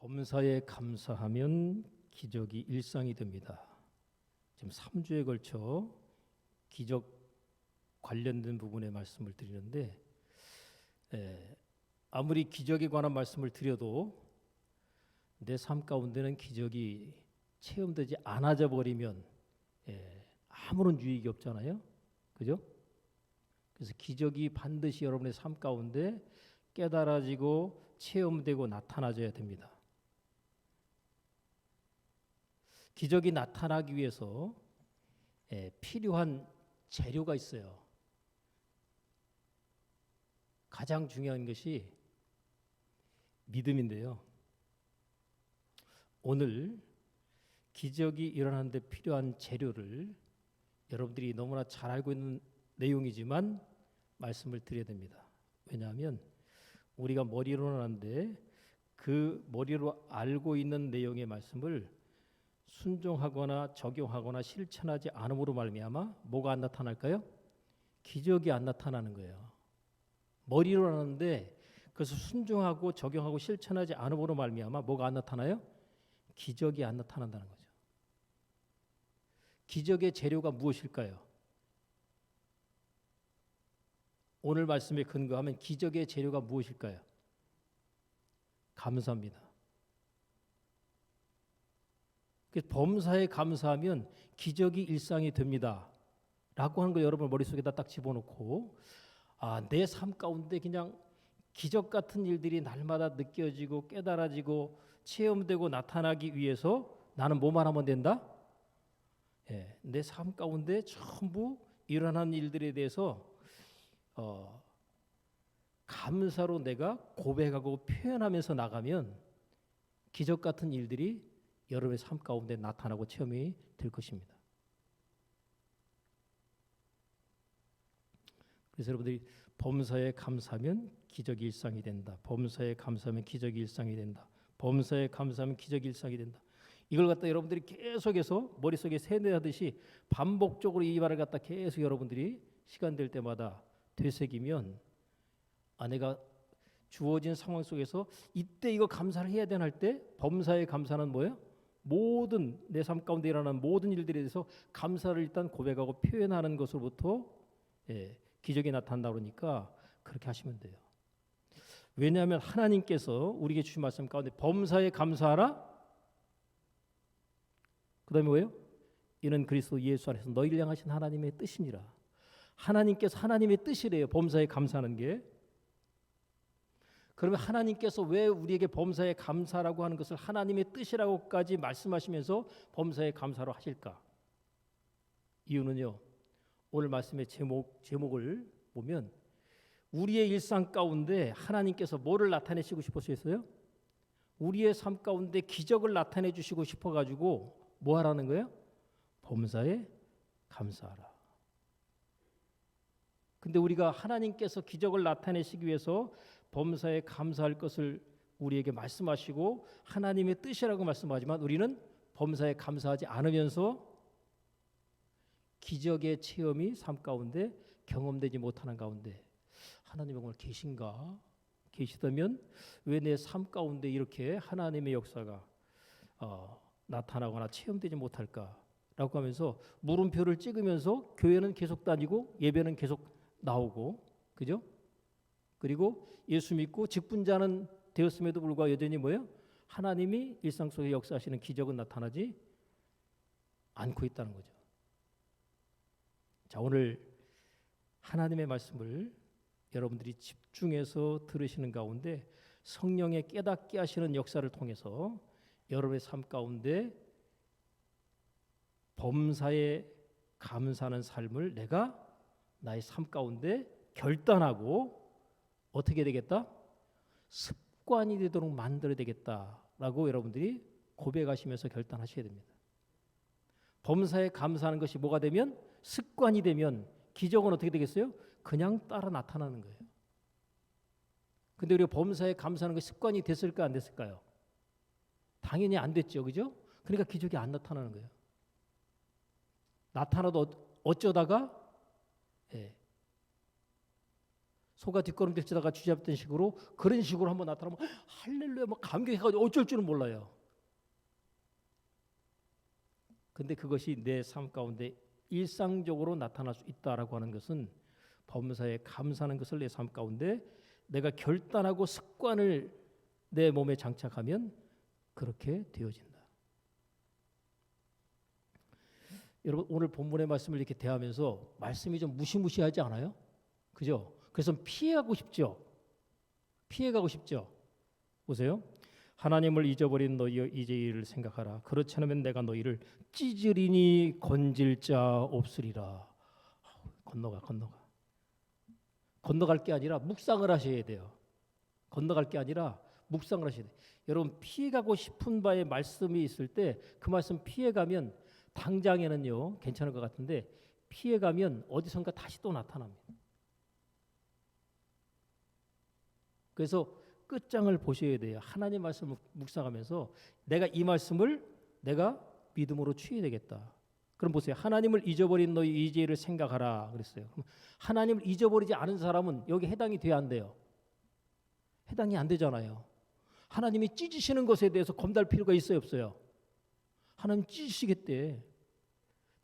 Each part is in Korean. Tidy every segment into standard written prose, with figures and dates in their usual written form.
범사에 감사하면 기적이 일상이 됩니다. 지금 3주에 걸쳐 기적 관련된 부분에 말씀을 드리는데 아무리 기적에 관한 말씀을 드려도 내 삶 가운데는 기적이 체험되지 않아져 버리면 아무런 유익이 없잖아요. 그죠? 그래서 기적이 반드시 여러분의 삶 가운데 깨달아지고 체험되고 나타나져야 됩니다. 기적이 나타나기 위해서 필요한 재료가 있어요. 가장 중요한 것이 믿음인데요. 오늘 기적이 일어나는데 필요한 재료를 여러분들이 너무나 잘 알고 있는 내용이지만 말씀을 드려야 됩니다. 왜냐하면 우리가 머리로는 아는데 그 머리로 알고 있는 내용의 말씀을 순종하거나 적용하거나 실천하지 않음으로 말미암아 뭐가 안 나타날까요? 기적이 안 나타나는 거예요. 머리로 아는데 그것을 순종하고 적용하고 실천하지 않음으로 말미암아 뭐가 안 나타나요? 기적이 안 나타난다는 거죠. 기적의 재료가 무엇일까요? 오늘 말씀에 근거하면 기적의 재료가 무엇일까요? 감사합니다. 범사에 감사하면 기적이 일상이 됩니다. 라고 하는 거 여러분 머릿속에다 딱 집어넣고 내 삶 가운데 그냥 기적 같은 일들이 날마다 느껴지고 깨달아지고 체험되고 나타나기 위해서 나는 뭐만 하면 된다? 내 삶 가운데 전부 일어난 일들에 대해서 감사로 내가 고백하고 표현하면서 나가면 기적 같은 일들이 여러분의 삶 가운데 나타나고 체험이 될 것입니다. 그래서 여러분들이 범사에 감사하면 기적이 일상이 된다. 범사에 감사하면 기적이 일상이 된다. 범사에 감사하면 기적이 일상이 된다. 이걸 갖다 여러분들이 계속해서 머릿속에 세뇌하듯이 반복적으로 이 말을 갖다 계속 여러분들이 시간 될 때마다 되새기면 내가 주어진 상황 속에서 이때 이거 감사를 해야 되나 할 때 범사에 감사는 뭐예요? 모든 내 삶 가운데 일어나는 모든 일들에 대해서 감사를 일단 고백하고 표현하는 것으로부터 기적이 나타난다 그러니까 그렇게 하시면 돼요. 왜냐하면 하나님께서 우리에게 주신 말씀 가운데 범사에 감사하라. 그 다음에 뭐예요? 이는 그리스도 예수 안에서 너희를 향하신 하나님의 뜻이니라. 하나님께서 하나님의 뜻이래요. 범사에 감사하는 게. 그러면 하나님께서 왜 우리에게 범사에 감사라고 하는 것을 하나님의 뜻이라고까지 말씀하시면서 범사에 감사로 하실까? 이유는요. 오늘 말씀의 제목을 보면 우리의 일상 가운데 하나님께서 뭐를 나타내시고 싶으셨어요? 우리의 삶 가운데 기적을 나타내 주시고 싶어가지고 뭐 하라는 거예요? 범사에 감사하라. 근데 우리가 하나님께서 기적을 나타내시기 위해서 범사에 감사할 것을 우리에게 말씀하시고 하나님의 뜻이라고 말씀하지만 우리는 범사에 감사하지 않으면서 기적의 체험이 삶 가운데 경험되지 못하는 가운데 하나님이 정말 계신가? 계시다면 왜 내 삶 가운데 이렇게 하나님의 역사가 나타나거나 체험되지 못할까? 라고 하면서 물음표를 찍으면서 교회는 계속 다니고 예배는 계속 나오고, 그죠? 그리고 예수 믿고 직분자는 되었음에도 불구하고 여전히 뭐예요? 하나님이 일상 속에 역사하시는 기적은 나타나지 않고 있다는 거죠. 자, 오늘 하나님의 말씀을 여러분들이 집중해서 들으시는 가운데 성령의 깨닫게 하시는 역사를 통해서 여러분의 삶 가운데 범사에 감사하는 삶을 내가 나의 삶 가운데 결단하고 어떻게 되겠다? 습관이 되도록 만들어야 되겠다라고 여러분들이 고백하시면서 결단하셔야 됩니다. 범사에 감사하는 것이 뭐가 되면 습관이 되면 기적은 어떻게 되겠어요? 그냥 따라 나타나는 거예요. 근데 우리가 범사에 감사하는 것이 습관이 됐을까 안 됐을까요? 당연히 안 됐죠. 그죠? 그러니까 기적이 안 나타나는 거예요. 나타나도 어쩌다가 소가 뒷걸음질 치다가 쥐잡던 식으로 그런 식으로 한번 나타나면 할렐루야 막 감격해가지고 어쩔 줄은 몰라요. 근데 그것이 내 삶 가운데 일상적으로 나타날 수 있다라고 하는 것은 범사에 감사하는 것을 내 삶 가운데 내가 결단하고 습관을 내 몸에 장착하면 그렇게 되어진다. 여러분 오늘 본문의 말씀을 이렇게 대하면서 말씀이 좀 무시무시하지 않아요? 그죠? 그래서 피해가고 싶죠. 피해가고 싶죠. 보세요. 하나님을 잊어버린 너희여 이제 이를 생각하라. 그렇지 않으면 내가 너희를 찢으리니 건질 자 없으리라. 건너갈 게 아니라 묵상을 하셔야 돼요. 건너갈 게 아니라 묵상을 하셔야 돼요. 여러분 피해가고 싶은 바의 말씀이 있을 때 그 말씀 피해가면 당장에는요 괜찮을 것 같은데 피해가면 어디선가 다시 또 나타납니다. 그래서 끝장을 보셔야 돼요. 하나님 말씀을 묵상하면서 내가 이 말씀을 내가 믿음으로 취해야 되겠다. 그럼 보세요. 하나님을 잊어버린 너희 이제를 생각하라 그랬어요. 그럼 하나님을 잊어버리지 않은 사람은 여기 해당이 돼야 안 돼요. 해당이 안 되잖아요. 하나님이 찢으시는 것에 대해서 검달 필요가 있어요 없어요? 하나님 찢으시겠대.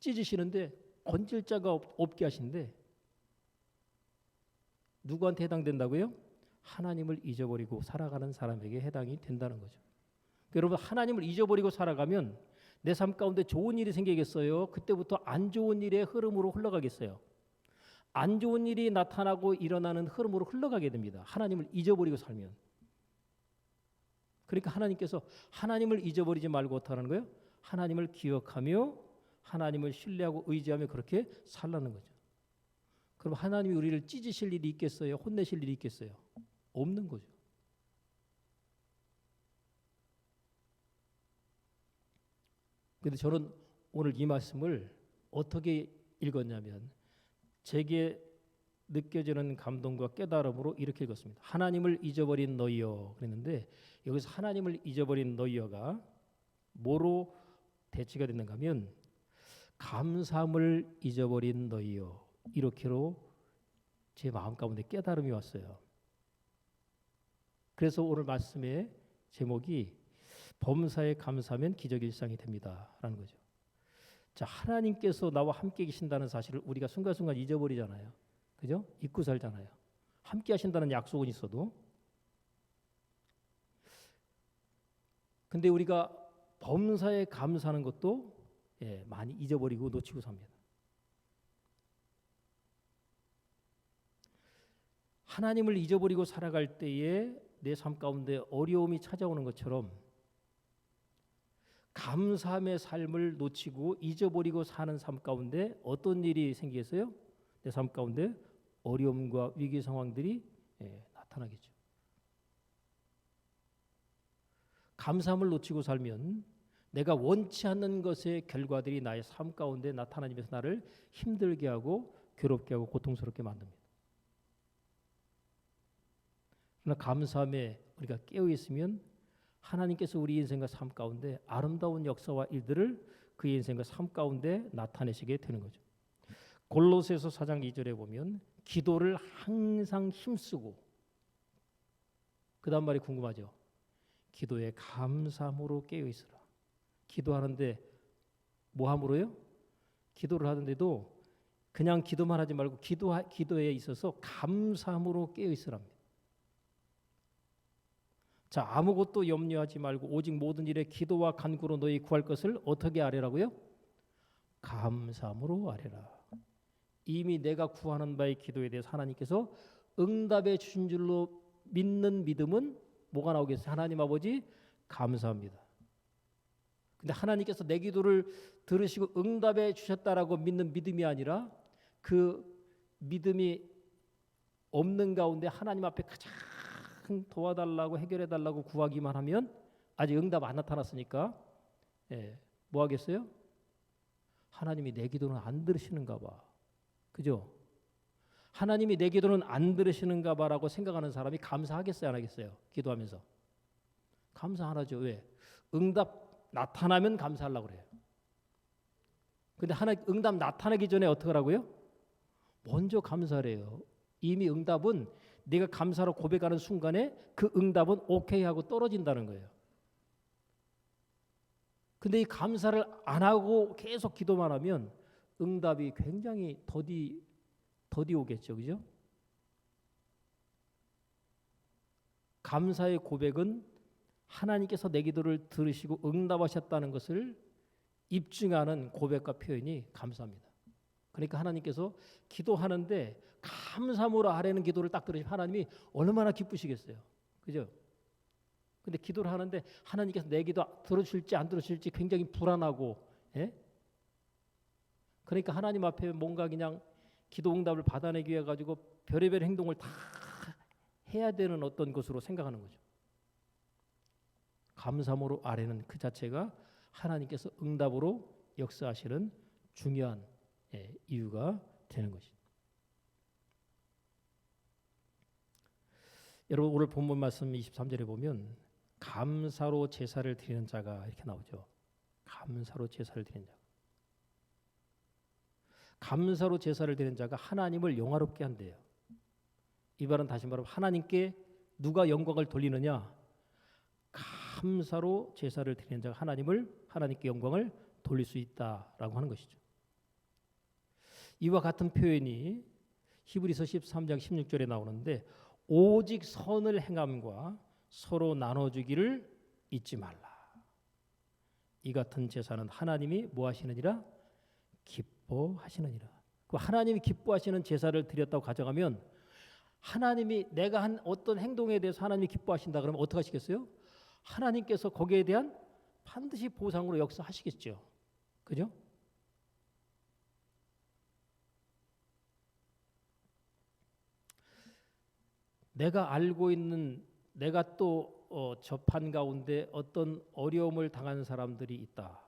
찢으시는데 건질 자가 없게 하신대. 누구한테 해당된다고요? 하나님을 잊어버리고 살아가는 사람에게 해당이 된다는 거죠. 여러분 하나님을 잊어버리고 살아가면 내 삶 가운데 좋은 일이 생기겠어요? 그때부터 안 좋은 일의 흐름으로 흘러가겠어요? 안 좋은 일이 나타나고 일어나는 흐름으로 흘러가게 됩니다. 하나님을 잊어버리고 살면. 그러니까 하나님께서 하나님을 잊어버리지 말고 어떻게 하는 거예요? 하나님을 기억하며 하나님을 신뢰하고 의지하며 그렇게 살라는 거죠. 그럼 하나님이 우리를 찢으실 일이 있겠어요? 혼내실 일이 있겠어요? 없는 거죠. 그런데 저는 오늘 이 말씀을 어떻게 읽었냐면 제게 느껴지는 감동과 깨달음으로 이렇게 읽었습니다. 하나님을 잊어버린 너희여 그랬는데 여기서 하나님을 잊어버린 너희여가 뭐로 대치가 됐는가 하면 감사함을 잊어버린 너희여 이렇게로 제 마음 가운데 깨달음이 왔어요. 그래서 오늘 말씀의 제목이 범사에 감사하면 기적의 일상이 됩니다라는 거죠. 자, 하나님께서 나와 함께 계신다는 사실을 우리가 순간순간 잊어버리잖아요. 그죠? 잊고 살잖아요. 함께 하신다는 약속은 있어도. 근데 우리가 범사에 감사하는 것도 많이 잊어버리고 놓치고 삽니다. 하나님을 잊어버리고 살아갈 때에 내 삶 가운데 어려움이 찾아오는 것처럼 감사함의 삶을 놓치고 잊어버리고 사는 삶 가운데 어떤 일이 생기겠어요? 내 삶 가운데 어려움과 위기 상황들이 나타나겠죠. 감사함을 놓치고 살면 내가 원치 않는 것의 결과들이 나의 삶 가운데 나타나면서 나를 힘들게 하고 괴롭게 하고 고통스럽게 만듭니다. 그러나 감사함에 우리가 깨어 있으면 하나님께서 우리 인생과 삶 가운데 아름다운 역사와 일들을 그 인생과 삶 가운데 나타내시게 되는 거죠. 골로새서 4장 2절에 보면 기도를 항상 힘쓰고 그 다음 말이 궁금하죠. 기도에 감사함으로 깨어 있으라. 기도하는데 뭐 함으로요? 기도를 하는데도 그냥 기도만 하지 말고 기도에 있어서 감사함으로 깨어 있으랍니다. 자, 아무것도 염려하지 말고 오직 모든 일에 기도와 간구로 너희 구할 것을 어떻게 아뢰라고요? 감사함으로 아뢰라. 이미 내가 구하는 바의 기도에 대해서 하나님께서 응답해 주신 줄로 믿는 믿음은 뭐가 나오겠어요? 하나님 아버지 감사합니다. 근데 하나님께서 내 기도를 들으시고 응답해 주셨다라고 믿는 믿음이 아니라 그 믿음이 없는 가운데 하나님 앞에 가장 도와달라고 해결해달라고 구하기만 하면 아직 응답 안 나타났으니까 뭐 하겠어요? 하나님이 내 기도는 안 들으시는가 봐. 그죠? 하나님이 내 기도는 안 들으시는가 봐라고 생각하는 사람이 감사하겠어요? 안 하겠어요? 기도하면서. 감사 안 하죠. 왜? 응답 나타나면 감사하려고 그래요. 근데 응답 나타나기 전에 어떻게 하라고요? 먼저 감사를 해요. 이미 응답은 네가 감사로 고백하는 순간에 그 응답은 오케이 하고 떨어진다는 거예요. 근데 이 감사를 안 하고 계속 기도만 하면 응답이 굉장히 더디 오겠죠. 그죠? 감사의 고백은 하나님께서 내 기도를 들으시고 응답하셨다는 것을 입증하는 고백과 표현이 감사합니다. 그러니까 하나님께서 기도하는데 감사함으로 하라는 기도를 딱 들으시면 하나님이 얼마나 기쁘시겠어요. 그죠? 근데 기도를 하는데 하나님께서 내 기도 들어주실지 안 들어주실지 굉장히 불안하고, 예? 그러니까 하나님 앞에 뭔가 그냥 기도 응답을 받아내기 위해 가지고 별의별 행동을 다 해야 되는 어떤 것으로 생각하는 거죠. 감사함으로 아뢰는 그 자체가 하나님께서 응답으로 역사하시는 중요한 이유가 되는 것입니다. 여러분 오늘 본문 말씀 23절에 보면 감사로 제사를 드리는 자가 이렇게 나오죠. 감사로 제사를 드리는 자. 감사로 제사를 드리는 자가 하나님을 영화롭게 한대요. 이 말은 다시 말하면 하나님께 누가 영광을 돌리느냐? 감사로 제사를 드리는 자가 하나님께 영광을 돌릴 수 있다라고 하는 것이죠. 이와 같은 표현이 히브리서 13장 16절에 나오는데 오직 선을 행함과 서로 나눠주기를 잊지 말라. 이 같은 제사는 하나님이 뭐 하시느니라? 기뻐하시느니라. 그 하나님이 기뻐하시는 제사를 드렸다고 가정하면 하나님이 내가 한 어떤 행동에 대해서 하나님이 기뻐하신다 그러면 어떻게 하시겠어요? 하나님께서 거기에 대한 반드시 보상으로 역사하시겠죠. 그죠? 내가 알고 있는 내가 또 접한 가운데 어떤 어려움을 당한 사람들이 있다.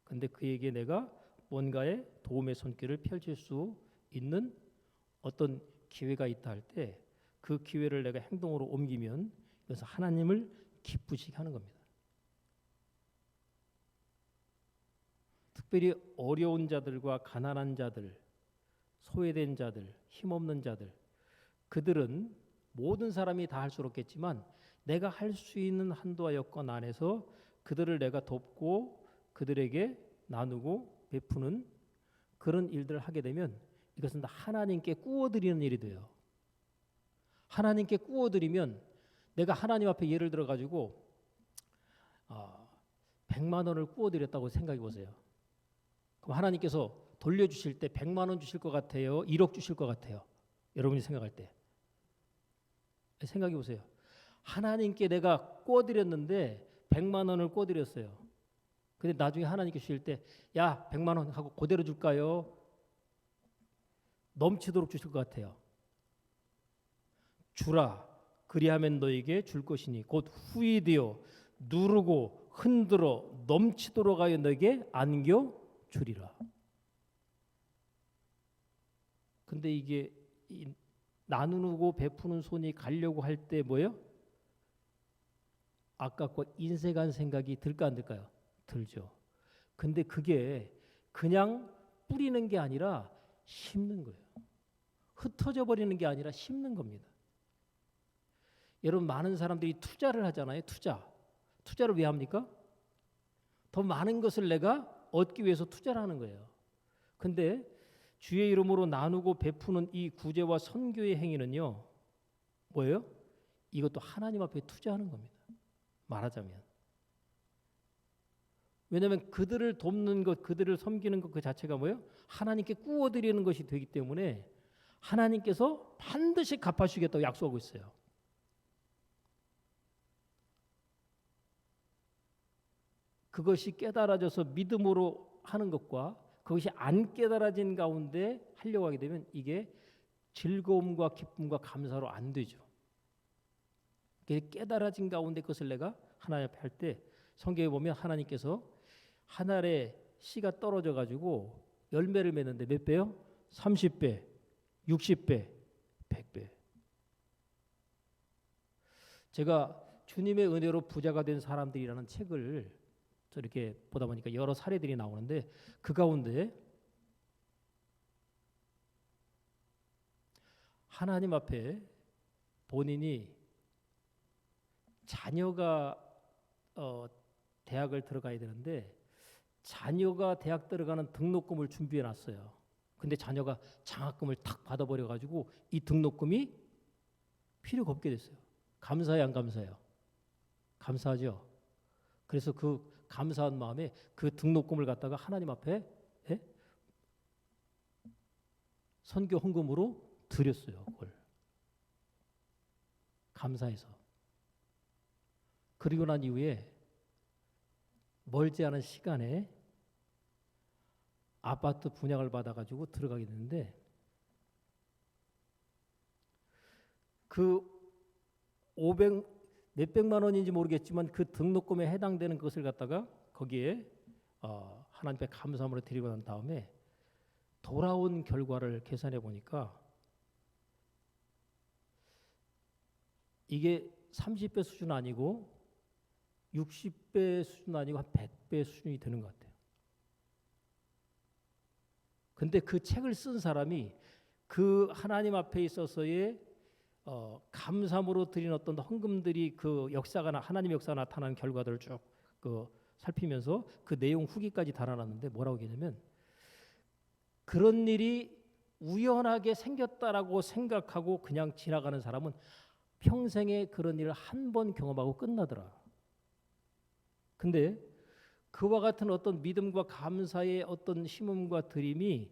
근데 그에게 내가 뭔가의 도움의 손길을 펼칠 수 있는 어떤 기회가 있다 할 때 그 기회를 내가 행동으로 옮기면 그래서 하나님을 기쁘시게 하는 겁니다. 특별히 어려운 자들과 가난한 자들, 소외된 자들, 힘없는 자들, 그들은 모든 사람이 다 할 수 없겠지만 내가 할 수 있는 한도와 여건 안에서 그들을 내가 돕고 그들에게 나누고 베푸는 그런 일들을 하게 되면 이것은 다 하나님께 꾸어드리는 일이 돼요. 하나님께 꾸어드리면 내가 하나님 앞에 예를 들어 가지고 100만 원을 꾸어드렸다고 생각해 보세요. 그럼 하나님께서 돌려주실 때 100만 원 주실 것 같아요? 1억 주실 것 같아요? 여러분이 생각할 때 생각해 보세요. 하나님께 내가 꾸어드렸는데 100만 원을 꾸어드렸어요. 근데 나중에 하나님께 주실 때 야 100만 원 하고 그대로 줄까요? 넘치도록 주실 것 같아요. 주라 그리하면 너에게 줄 것이니 곧 후히 되어 누르고 흔들어 넘치도록 하여 너에게 안겨 주리라. 근데 이게 나누고 베푸는 손이 가려고 할 때 뭐예요? 아깝고 인색한 생각이 들까 안 들까요? 들죠. 근데 그게 그냥 뿌리는 게 아니라 심는 거예요. 흩어져 버리는 게 아니라 심는 겁니다. 여러분 많은 사람들이 투자를 하잖아요. 투자를 왜 합니까? 더 많은 것을 내가 얻기 위해서 투자를 하는 거예요. 근데 주의 이름으로 나누고 베푸는 이 구제와 선교의 행위는요. 뭐예요? 이것도 하나님 앞에 투자하는 겁니다. 말하자면. 왜냐하면 그들을 돕는 것, 그들을 섬기는 것 그 자체가 뭐예요? 하나님께 꾸어드리는 것이 되기 때문에 하나님께서 반드시 갚아주시겠다고 약속하고 있어요. 그것이 깨달아져서 믿음으로 하는 것과 그것이 안 깨달아진 가운데 하려고 하게 되면 이게 즐거움과 기쁨과 감사로 안 되죠. 깨달아진 가운데 그것을 내가 하나님 앞에 할 때 성경에 보면 하나님께서 한 알에 씨가 떨어져 가지고 열매를 맺는데 몇 배요? 30배, 60배, 100배. 제가 주님의 은혜로 부자가 된 사람들이라는 책을 저렇게 보다 보니까 여러 사례들이 나오는데 그 가운데 하나님 앞에 본인이 자녀가 대학을 들어가야 되는데 자녀가 대학 들어가는 등록금을 준비해 놨어요. 근데 자녀가 장학금을 탁 받아버려 가지고 이 등록금이 필요가 없게 됐어요. 감사해요, 안 감사해요? 감사하죠. 그래서 그 감사한 마음에 그 등록금을 갖다가 하나님 앞에 선교 헌금으로 드렸어요. 그걸 감사해서. 그리고 난 이후에 멀지 않은 시간에 아파트 분양을 받아가지고 들어가게 됐는데 그 500 몇백만 원인지 모르겠지만 그 등록금에 해당되는 것을 갖다가 거기에 하나님 앞에 감사함으로 드리고 난 다음에 돌아온 결과를 계산해 보니까 이게 30배 수준 아니고 60배 수준 아니고 한 100배 수준이 되는 것 같아요. 근데 그 책을 쓴 사람이 그 하나님 앞에 있어서의 감사함으로 드린 어떤 헌금들이 그 역사가 하나님의 역사가 나타나는 결과들을 쭉 살피면서 그 내용 후기까지 달아놨는데 뭐라고 얘기냐면 그런 일이 우연하게 생겼다라고 생각하고 그냥 지나가는 사람은 평생에 그런 일을 한 번 경험하고 끝나더라. 근데 그와 같은 어떤 믿음과 감사의 어떤 심음과 드림이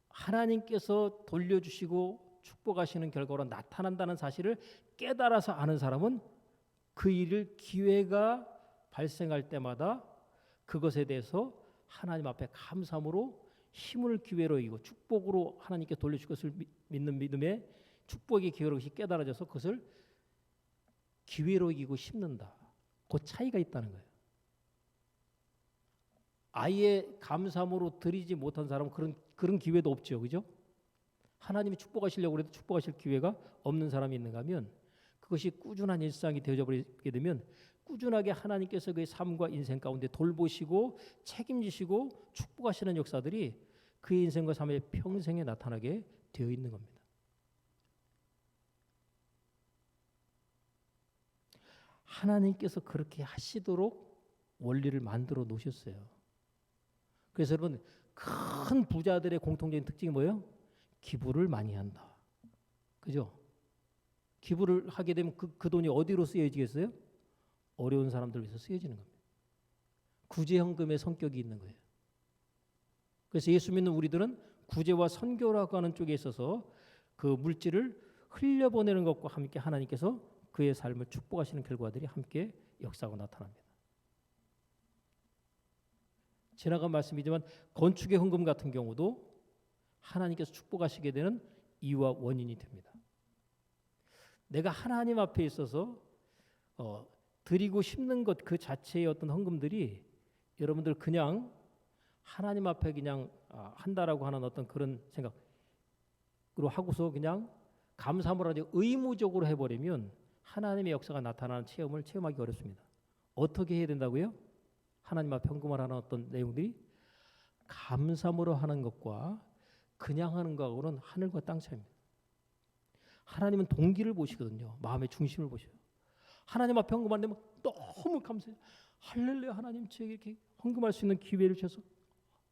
하나님께서 돌려주시고 축복하시는 결과로 나타난다는 사실을 깨달아서 아는 사람은 그 일을 기회가 발생할 때마다 그것에 대해서 하나님 앞에 감사함으로 힘을 기회로 이고 축복으로 하나님께 돌려줄 것을 믿는 믿음에 축복의 기회로 깨달아져서 그것을 기회로 이기고 심는다. 그 차이가 있다는 거예요. 아예 감사함으로 드리지 못한 사람은 그런 기회도 없죠. 그죠? 하나님이 축복하시려고 해도 축복하실 기회가 없는 사람이 있는가 하면 그것이 꾸준한 일상이 되어져 버리게 되면 꾸준하게 하나님께서 그의 삶과 인생 가운데 돌보시고 책임지시고 축복하시는 역사들이 그의 인생과 삶의 평생에 나타나게 되어 있는 겁니다. 하나님께서 그렇게 하시도록 원리를 만들어 놓으셨어요. 그래서 여러분 큰 부자들의 공통적인 특징이 뭐예요? 기부를 많이 한다. 그죠? 기부를 하게 되면 그 돈이 어디로 쓰여지겠어요? 어려운 사람들 위해서 쓰여지는 겁니다. 구제헌금의 성격이 있는 거예요. 그래서 예수 믿는 우리들은 구제와 선교라고 하는 쪽에 있어서 그 물질을 흘려보내는 것과 함께 하나님께서 그의 삶을 축복하시는 결과들이 함께 역사하고 나타납니다. 지나간 말씀이지만 건축의 헌금 같은 경우도 하나님께서 축복하시게 되는 이유와 원인이 됩니다. 내가 하나님 앞에 있어서 드리고 싶는 것 그 자체의 어떤 헌금들이 여러분들 그냥 하나님 앞에 그냥 한다라고 하는 어떤 그런 생각으로 하고서 그냥 감사함으로 하지 의무적으로 해버리면 하나님의 역사가 나타나는 체험을 체험하기 어렵습니다. 어떻게 해야 된다고요? 하나님 앞에 헌금을 하는 어떤 내용들이 감사함으로 하는 것과 그냥 하는 것하고는 하늘과 땅 차이입니다. 하나님은 동기를 보시거든요. 마음의 중심을 보셔요. 하나님 앞에 헌금하는 데면 너무 감사해요. 할렐루야, 하나님 저에게 이렇게 헌금할 수 있는 기회를 주셔서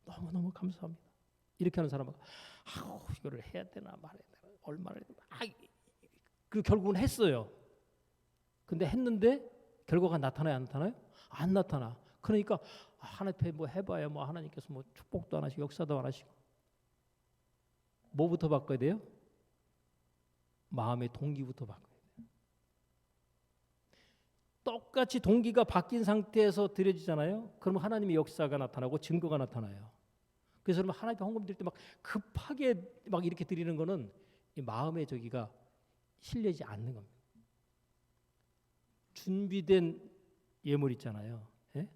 너무너무 감사합니다. 이렇게 하는 사람은 이거를 해야 되나 말해야 되나 얼마나 그 결국은 했어요. 근데 했는데 결과가 나타나요, 안 나타나요? 안 나타나. 그러니까 하나님 앞에 뭐 해봐야 뭐 하나님께서 뭐 축복도 안 하시고 역사도 안 하시고 뭐부터 바꿔야 돼요? 마음의 동기부터 바꿔야 돼요. 똑같이 동기가 바뀐 상태에서 드려지잖아요. 그러면 하나님의 역사가 나타나고 증거가 나타나요. 그래서 여러분 하나님 앞에 헌금 드릴 때 막 급하게 막 이렇게 드리는 거는 이 마음의 저기가 실려지 않는 겁니다. 준비된 예물 있잖아요. 예?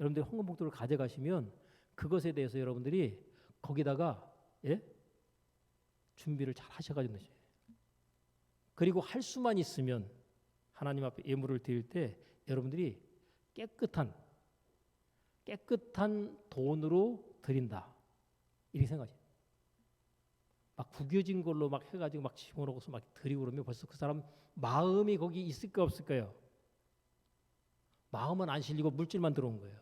여러분들이 헌금 봉투를 가져가시면 그것에 대해서 여러분들이 거기다가 준비를 잘 하셔가지고 그리고 할 수만 있으면 하나님 앞에 예물을 드릴 때 여러분들이 깨끗한 돈으로 드린다 이렇게 생각하세요. 막 구겨진 걸로 막 해가지고 막 집어넣어서 막 드리고 그러면 벌써 그 사람 마음이 거기 있을까 없을까요? 마음은 안 실리고 물질만 들어온 거예요.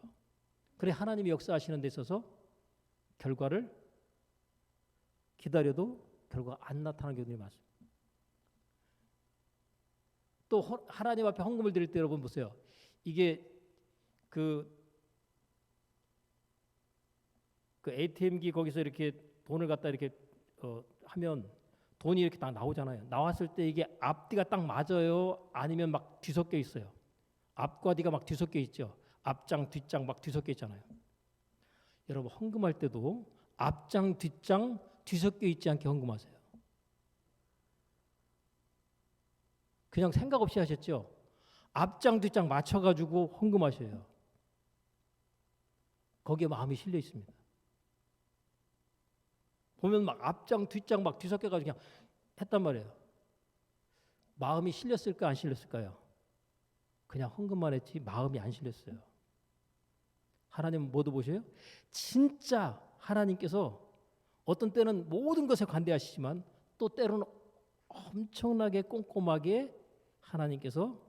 그래 하나님이 역사하시는 데 있어서 결과를 기다려도 결과가 안 나타나는 경우들이 많습니다. 또 하나님 앞에 헌금을 드릴 때 여러분 보세요. 이게 그 ATM기 거기서 이렇게 돈을 갖다 이렇게 하면 돈이 이렇게 딱 나오잖아요. 나왔을 때 이게 앞뒤가 딱 맞아요? 아니면 막 뒤섞여 있어요? 앞과 뒤가 막 뒤섞여 있죠. 앞장 뒷장 막 뒤섞여 있잖아요. 여러분 헌금할 때도 앞장 뒷장 뒤섞여 있지 않게 헌금하세요. 그냥 생각 없이 하셨죠? 앞장 뒷장 맞춰가지고 헌금하셔요. 거기에 마음이 실려 있습니다. 보면 막 앞장 뒷장 막 뒤섞여가지고 그냥 했단 말이에요. 마음이 실렸을까 안 실렸을까요? 그냥 헌금만 했지 마음이 안 실렸어요. 하나님은 뭐도 보셔요? 진짜 하나님께서 어떤 때는 모든 것에 관대하시지만 또 때로는 엄청나게 꼼꼼하게 하나님께서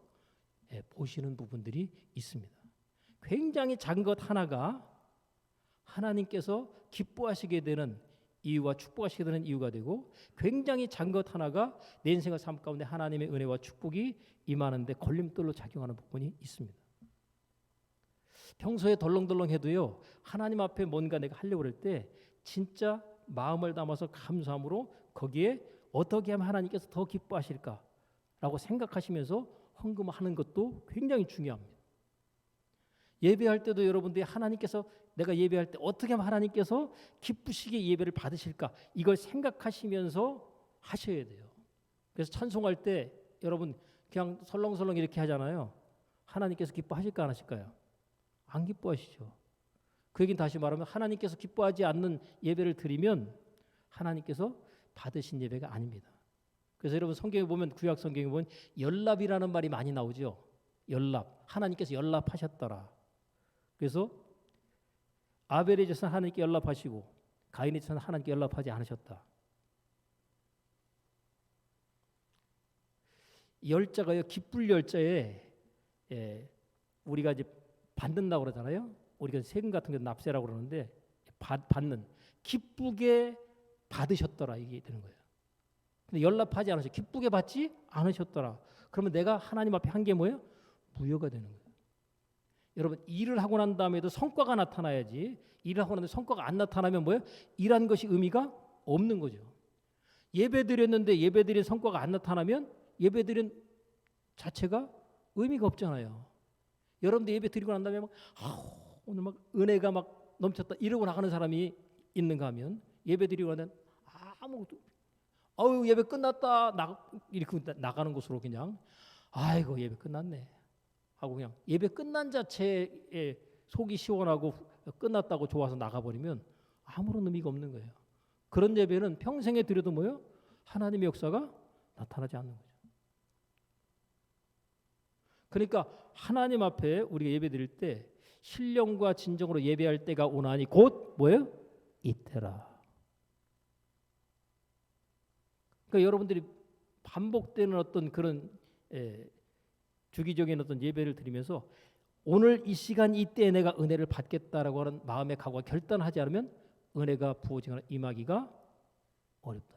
보시는 부분들이 있습니다. 굉장히 작은 것 하나가 하나님께서 기뻐하시게 되는 이유와 축복하시게 되는 이유가 되고 굉장히 작은 것 하나가 내 인생의 삶 가운데 하나님의 은혜와 축복이 임하는데 걸림돌로 작용하는 부분이 있습니다. 평소에 덜렁덜렁해도요 하나님 앞에 뭔가 내가 하려고 할 때 진짜 마음을 담아서 감사함으로 거기에 어떻게 하면 하나님께서 더 기뻐하실까라고 생각하시면서 헌금하는 것도 굉장히 중요합니다. 예배할 때도 여러분들이 하나님께서 내가 예배할 때 어떻게 하면 하나님께서 기쁘시게 예배를 받으실까 이걸 생각하시면서 하셔야 돼요. 그래서 찬송할 때 여러분 그냥 설렁설렁 이렇게 하잖아요. 하나님께서 기뻐하실까 안 하실까요? 안 기뻐하시죠. 그 얘기는 다시 말하면 하나님께서 기뻐하지 않는 예배를 드리면 하나님께서 받으신 예배가 아닙니다. 그래서 여러분 성경에 보면 구약 성경에 보면 연랍이라는 말이 많이 나오죠. 연랍. 하나님께서 연랍하셨더라. 그래서 아벨의 제사는 하나님께 연락하시고 가인의 제사는 하나님께 연락하지 않으셨다. 열자가요 기쁠 열자에 우리가 이제 받는다고 그러잖아요. 우리가 세금 같은 게 납세라고 그러는데 받는 기쁘게 받으셨더라 이게 되는 거예요. 근데 연락하지 않으셨 기쁘게 받지 않으셨더라. 그러면 내가 하나님 앞에 한 게 뭐예요? 무효가 되는 거예요. 여러분 일을 하고 난 다음에도 성과가 나타나야지 일을 하고 난 다음에 성과가 안 나타나면 뭐예요? 일한 것이 의미가 없는 거죠. 예배 드렸는데 예배 드린 성과가 안 나타나면 예배 드린 자체가 의미가 없잖아요. 여러분들 예배 드리고 난 다음에 막 오늘 막 은혜가 막 넘쳤다 이러고 나가는 사람이 있는가 하면 예배 드리고 나면 아무것도 예배 끝났다 이렇게 나가는 곳으로 그냥 아이고 예배 끝났네 하고 그냥 예배 끝난 자체에 속이 시원하고 끝났다고 좋아서 나가버리면 아무런 의미가 없는 거예요. 그런 예배는 평생에 드려도 뭐예요? 하나님의 역사가 나타나지 않는 거죠. 그러니까 하나님 앞에 우리가 예배 드릴 때 신령과 진정으로 예배할 때가 오나니 곧 뭐예요? 이때라. 그러니까 여러분들이 반복되는 어떤 그런 주기적인 어떤 예배를 드리면서 오늘 이 시간 이때에 내가 은혜를 받겠다라고 하는 마음의 각오가 결단하지 않으면 은혜가 부어지거나 임하기가 어렵다.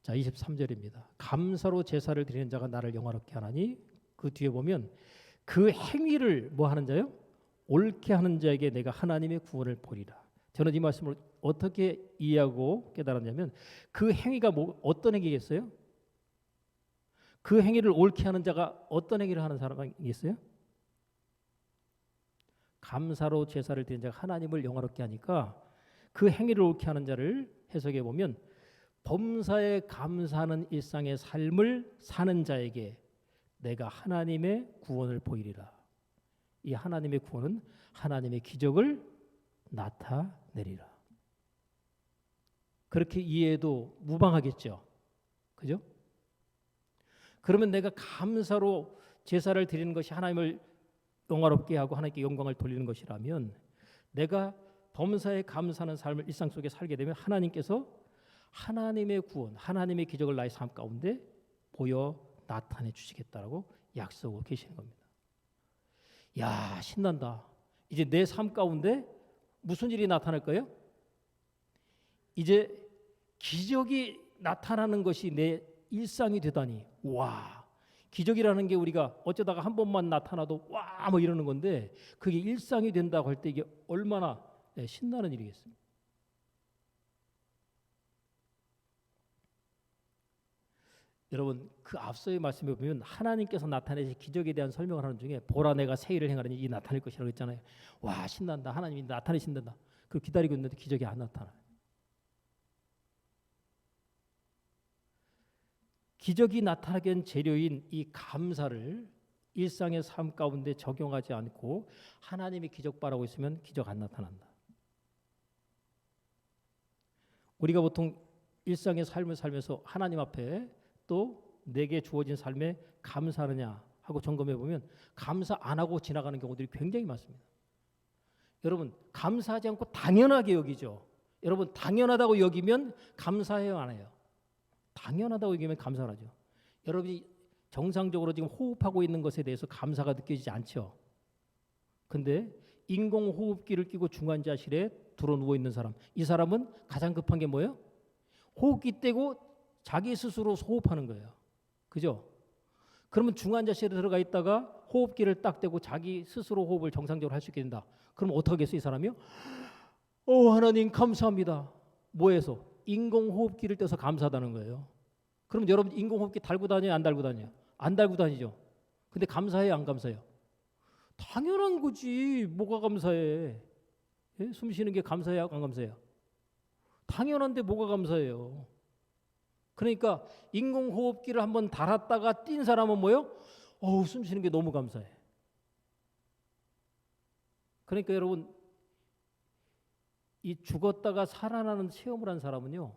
자, 23절입니다. 감사로 제사를 드리는 자가 나를 영화롭게 하나니 그 뒤에 보면 그 행위를 뭐 하는 자요? 옳게 하는 자에게 내가 하나님의 구원을 보리라. 저는 이 말씀을 어떻게 이해하고 깨달았냐면 그 행위가 어떤 행위겠어요? 그 행위를 옳게 하는 자가 어떤 행위를 하는 사람이겠어요? 감사로 제사를 드리는 자가 하나님을 영화롭게 하니까 그 행위를 옳게 하는 자를 해석해 보면 범사에 감사하는 일상의 삶을 사는 자에게 내가 하나님의 구원을 보이리라. 이 하나님의 구원은 하나님의 기적을 나타내리라. 그렇게 이해해도 무방하겠죠. 그죠? 그러면 내가 감사로 제사를 드리는 것이 하나님을 영화롭게 하고 하나님께 영광을 돌리는 것이라면 내가 범사에 감사하는 삶을 일상 속에 살게 되면 하나님께서 하나님의 구원, 하나님의 기적을 나의 삶 가운데 보여 나타내 주시겠다라고 약속하고 계시는 겁니다. 야, 신난다. 이제 내 삶 가운데 무슨 일이 나타날 거예요? 이제 기적이 나타나는 것이 내 일상이 되다니. 와, 기적이라는 게 우리가 어쩌다가 한 번만 나타나도 와 뭐 이러는 건데 그게 일상이 된다고 할 때 이게 얼마나 신나는 일이겠습니까? 여러분 그 앞서의 말씀에 보면 하나님께서 나타내신 기적에 대한 설명을 하는 중에 보라 내가 새 일을 행하리니 이 나타낼 것이라고 했잖아요. 와 신난다. 하나님이 나타내신다. 그 기다리고 있는데 기적이 안 나타나요. 기적이 나타나게 한 재료인 이 감사를 일상의 삶 가운데 적용하지 않고 하나님이 기적 바라고 있으면 기적 안 나타난다. 우리가 보통 일상의 삶을 살면서 하나님 앞에 또 내게 주어진 삶에 감사하느냐 하고 점검해 보면 감사 안 하고 지나가는 경우들이 굉장히 많습니다. 여러분 감사하지 않고 당연하게 여기죠. 여러분 당연하다고 여기면 감사해요 안 해요? 당연하다고 여기면 감사를 하죠. 여러분이 정상적으로 지금 호흡하고 있는 것에 대해서 감사가 느껴지지 않죠. 근데 인공호흡기를 끼고 중환자실에 들어 누워 있는 사람, 이 사람은 가장 급한 게 뭐예요? 호흡기 떼고 자기 스스로 호흡하는 거예요. 그죠? 그러면 중환자실에 들어가 있다가 호흡기를 딱 떼고 자기 스스로 호흡을 정상적으로 할 수 있게 된다. 그럼 어떻게 하겠어요? 이 사람이요? 하나님 감사합니다. 뭐해서? 인공호흡기를 떼서 감사하다는 거예요. 그럼 여러분 인공호흡기 달고 다녀요? 안 달고 다녀요? 안 달고 다니죠. 근데 감사해요? 안 감사해요? 당연한 거지. 뭐가 감사해? 예? 숨 쉬는 게 감사해요? 안 감사해요? 당연한데 뭐가 감사해요? 그러니까 인공호흡기를 한번 달았다가 뛴 사람은 뭐예요? 숨 쉬는 게 너무 감사해. 그러니까 여러분 이 죽었다가 살아나는 체험을 한 사람은요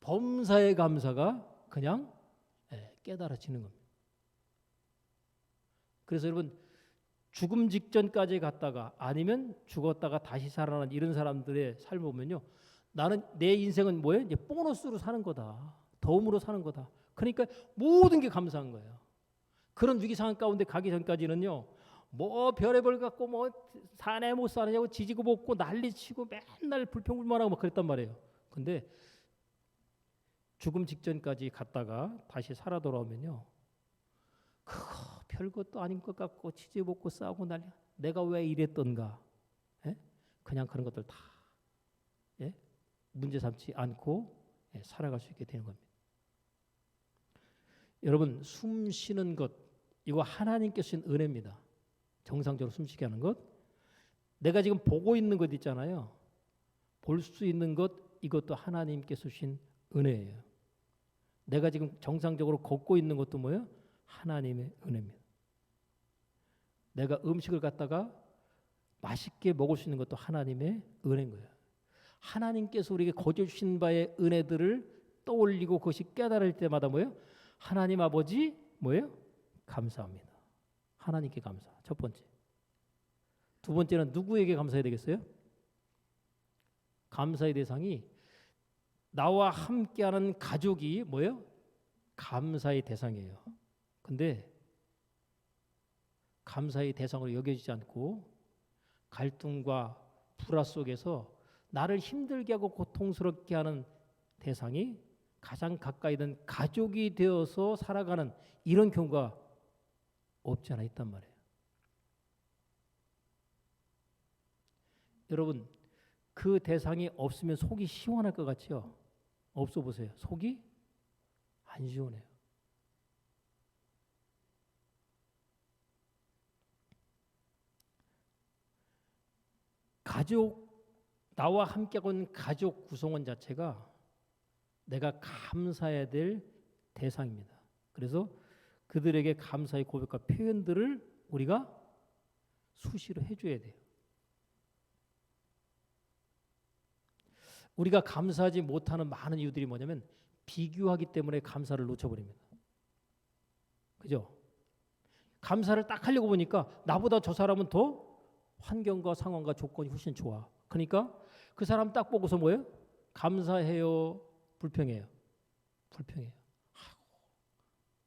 범사의 감사가 그냥 깨달아지는 겁니다. 그래서 여러분 죽음 직전까지 갔다가 아니면 죽었다가 다시 살아나는 이런 사람들의 삶을 보면요 나는 내 인생은 뭐예요? 이제 보너스로 사는 거다. 덤으로 사는 거다. 그러니까 모든 게 감사한 거예요. 그런 위기 상황 가운데 가기 전까지는요 뭐 별의별 갖고 뭐 사내 못 사느냐고 지지고 볶고 난리치고 맨날 불평불만하고 막 그랬단 말이에요. 근데 죽음 직전까지 갔다가 다시 살아 돌아오면요 그거 별것도 아닌 것 같고 지지고 볶고 싸우고 난리 내가 왜 이랬던가 그냥 그런 것들 다 문제 삼지 않고 살아갈 수 있게 되는 겁니다. 여러분 숨 쉬는 것 이거 하나님께서 주신 은혜입니다. 정상적으로 숨쉬게 하는 것 내가 지금 보고 있는 것 있잖아요. 볼 수 있는 것 이것도 하나님께서 주신 은혜예요. 내가 지금 정상적으로 걷고 있는 것도 뭐예요? 하나님의 은혜입니다. 내가 음식을 갖다가 맛있게 먹을 수 있는 것도 하나님의 은혜인 거예요. 하나님께서 우리에게 거저 주신 바의 은혜들을 떠올리고 그것이 깨달을 때마다 뭐예요? 하나님 아버지 뭐예요? 감사합니다. 하나님께 감사. 첫 번째. 두 번째는 누구에게 감사해야 되겠어요? 감사의 대상이 나와 함께하는 가족이 뭐예요? 감사의 대상이에요. 근데 감사의 대상으로 여겨지지 않고 갈등과 불화 속에서 나를 힘들게 하고 고통스럽게 하는 대상이 가장 가까이 든 가족이 되어서 살아가는 이런 경우가 없지 않아 있단 말이에요. 여러분 그 대상이 없으면 속이 시원할 것 같죠? 없어 보세요. 속이 안 시원해요. 가족 나와 함께하고 있는 가족 구성원 자체가 내가 감사해야 될 대상입니다. 그래서 그들에게 감사의 고백과 표현들을 우리가 수시로 해줘야 돼요. 우리가 감사하지 못하는 많은 이유들이 뭐냐면 비교하기 때문에 감사를 놓쳐버립니다. 그죠? 감사를 딱 하려고 보니까 나보다 저 사람은 더 환경과 상황과 조건이 훨씬 좋아. 그러니까 그 사람 딱 보고서 뭐예요? 감사해요, 불평해요? 불평해요.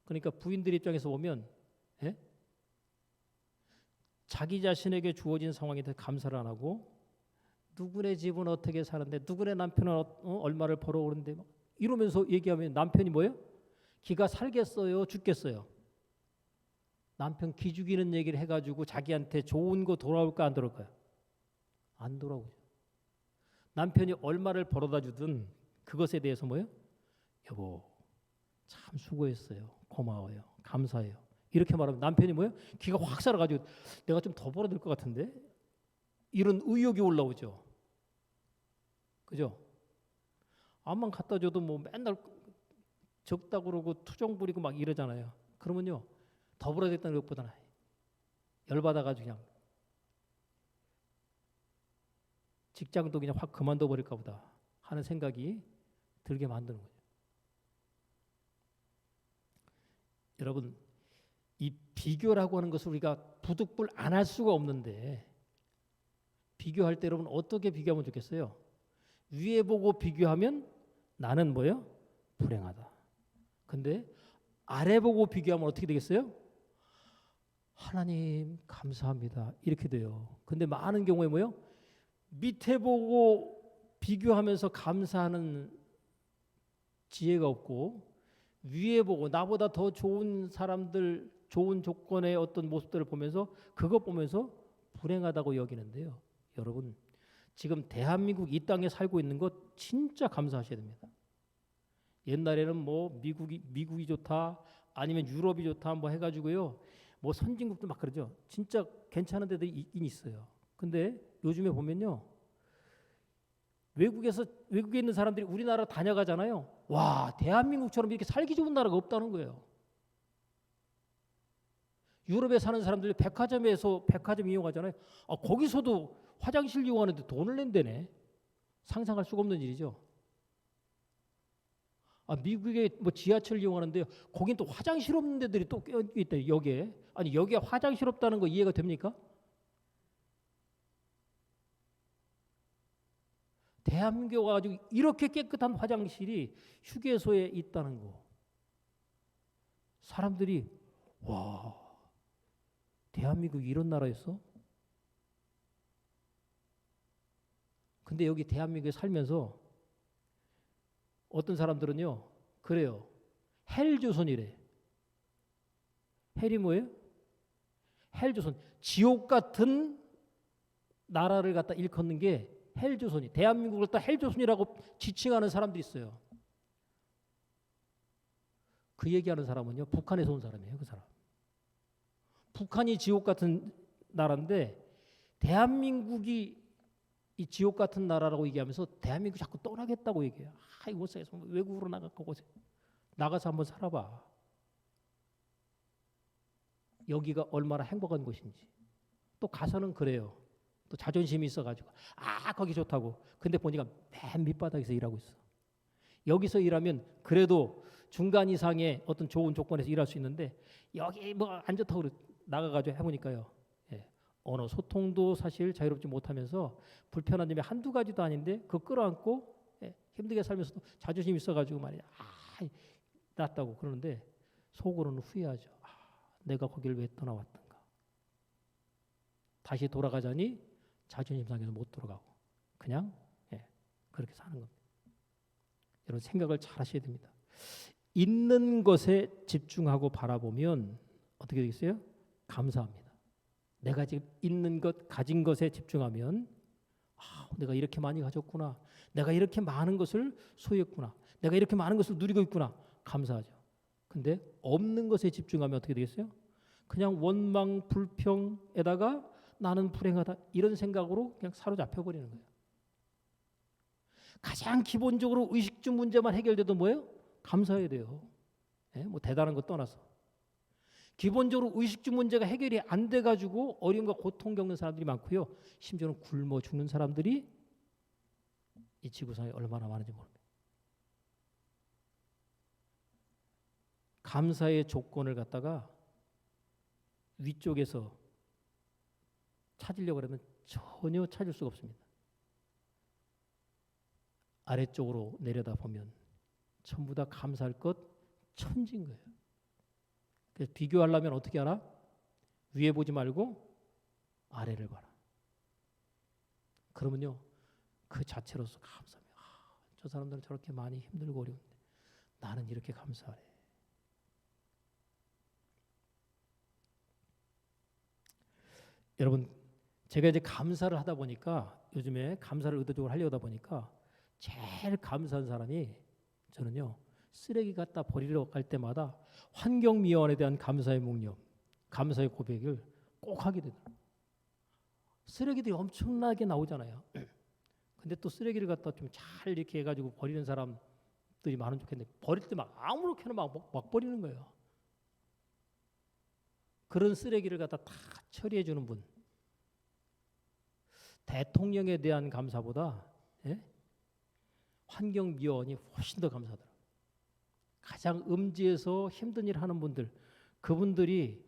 그러니까 부인들 입장에서 보면, 예? 자기 자신에게 주어진 상황에 대해 감사를 안 하고, 누구네 집은 어떻게 사는데, 누구네 남편은 얼마를 벌어오는데, 이러면서 얘기하면 남편이 뭐예요? 기가 살겠어요, 죽겠어요? 남편 기 죽이는 얘기를 해가지고 자기한테 좋은 거 돌아올까 안 돌아올까요? 안 돌아오죠. 남편이 얼마를 벌어다 주든 그것에 대해서 뭐예요? 여보, 참 수고했어요. 고마워요. 감사해요. 이렇게 말하면 남편이 뭐예요? 기가 확 살아가지고 내가 좀 더 벌어야 될 것 같은데? 이런 의욕이 올라오죠. 그죠? 암만 갖다 줘도 뭐 맨날 적다 그러고 투정 부리고 막 이러잖아요. 그러면요, 더 벌어야겠다는 것보다는 열받아가지고 그냥 직장도 그냥 확 그만둬 버릴까 보다 하는 생각이 들게 만드는 거죠. 여러분, 이 비교라고 하는 것을 우리가 부득불 안 할 수가 없는데, 비교할 때 여러분 어떻게 비교하면 좋겠어요? 위에 보고 비교하면 나는 뭐예요? 불행하다. 근데 아래 보고 비교하면 어떻게 되겠어요? 하나님 감사합니다. 이렇게 돼요. 근데 많은 경우에 뭐예요? 밑에 보고 비교하면서 감사하는 지혜가 없고, 위에 보고 나보다 더 좋은 사람들, 좋은 조건의 어떤 모습들을 보면서 그것 보면서 불행하다고 여기는데요. 여러분, 지금 대한민국 이 땅에 살고 있는 것 진짜 감사하셔야 됩니다. 옛날에는 뭐 미국이 좋다, 아니면 유럽이 좋다 뭐 해가지고요, 뭐 선진국도 막 그러죠. 진짜 괜찮은 데도 있긴 있어요. 근데 요즘에 보면요, 외국에 있는 사람들이 우리나라 다녀가잖아요. 와, 대한민국처럼 이렇게 살기 좋은 나라가 없다는 거예요. 유럽에 사는 사람들이 백화점에서 백화점 이용하잖아요. 거기서도 화장실 이용하는데 돈을 낸다네. 상상할 수가 없는 일이죠. 미국에 뭐 지하철 이용하는데 거긴 또 화장실 없는 데들이 또 있대. 여기에. 아니, 여기에 화장실 없다는 거 이해가 됩니까? 대한민국에 와가지고 이렇게 깨끗한 화장실이 휴게소에 있다는 거. 사람들이 와, 대한민국이 이런 나라였어? 근데 여기 대한민국에 살면서 어떤 사람들은요, 그래요. 헬조선이래. 헬이 뭐예요? 헬조선. 지옥 같은 나라를 갖다 일컫는 게 헬조선이. 대한민국을 또 헬조선이라고 지칭하는 사람들이 있어요. 그 얘기하는 사람은요, 북한에서 온 사람이에요. 그 사람. 북한이 지옥 같은 나라인데 대한민국이 이 지옥 같은 나라라고 얘기하면서 대한민국 자꾸 떠나겠다고 얘기해요. 이거 못살겠어. 외국으로 나가서 한번 살아봐. 여기가 얼마나 행복한 곳인지. 또 가서는 그래요. 또 자존심이 있어가지고 거기 좋다고. 근데 보니까 맨 밑바닥에서 일하고 있어. 여기서 일하면 그래도 중간 이상의 어떤 좋은 조건에서 일할 수 있는데, 여기 뭐 안 좋다고 나가가지고 해보니까요, 언어 소통도 사실 자유롭지 못하면서 불편한 점이 한두 가지도 아닌데 그거 끌어안고 힘들게 살면서도 자존심 있어가지고 말이야, 낫다고 그러는데 속으로는 후회하죠. 내가 거기를 왜 떠나왔던가. 다시 돌아가자니 자존심 상해서 못 돌아가고 그냥 그렇게 사는 겁니다. 여러분, 생각을 잘 하셔야 됩니다. 있는 것에 집중하고 바라보면 어떻게 되겠어요? 감사합니다. 내가 지금 있는 것, 가진 것에 집중하면 내가 이렇게 많이 가졌구나. 내가 이렇게 많은 것을 소유했구나. 내가 이렇게 많은 것을 누리고 있구나. 감사하죠. 근데 없는 것에 집중하면 어떻게 되겠어요? 그냥 원망, 불평에다가 나는 불행하다, 이런 생각으로 그냥 사로잡혀 버리는 거예요. 가장 기본적으로 의식주 문제만 해결돼도 뭐예요? 감사해야 돼요. 뭐 대단한 거 떠나서. 기본적으로 의식주 문제가 해결이 안 돼가지고 어려움과 고통 겪는 사람들이 많고요. 심지어는 굶어 죽는 사람들이 이 지구상에 얼마나 많은지 모릅니다. 감사의 조건을 갖다가 위쪽에서 찾으려고 하면 전혀 찾을 수가 없습니다. 아래쪽으로 내려다보면 전부 다 감사할 것 천지인 거예요. 그래서 비교하려면 어떻게 하나? 위에 보지 말고 아래를 봐라. 그러면요, 그 자체로서 감사해요. 저 사람들은 저렇게 많이 힘들고 어려운데 나는 이렇게 감사하네. 여러분, 제가 이제 감사를 하다 보니까 요즘에 감사를 의도적으로 하려다 보니까 제일 감사한 사람이 저는요, 쓰레기 갖다 버리러 갈 때마다 환경미화원에 대한 감사의 묵념, 감사의 고백을 꼭 하게 되더라고요. 쓰레기들이 엄청나게 나오잖아요. 근데 또 쓰레기를 갖다 좀 잘 이렇게 해가지고 버리는 사람들이 많으면 좋겠는데 버릴 때 막 아무렇게나 막 버리는 거예요. 그런 쓰레기를 갖다 다 처리해 주는 분, 대통령에 대한 감사보다 환경미화원이 훨씬 더 감사하더라고요. 가장 음지에서 힘든 일 하는 분들, 그분들이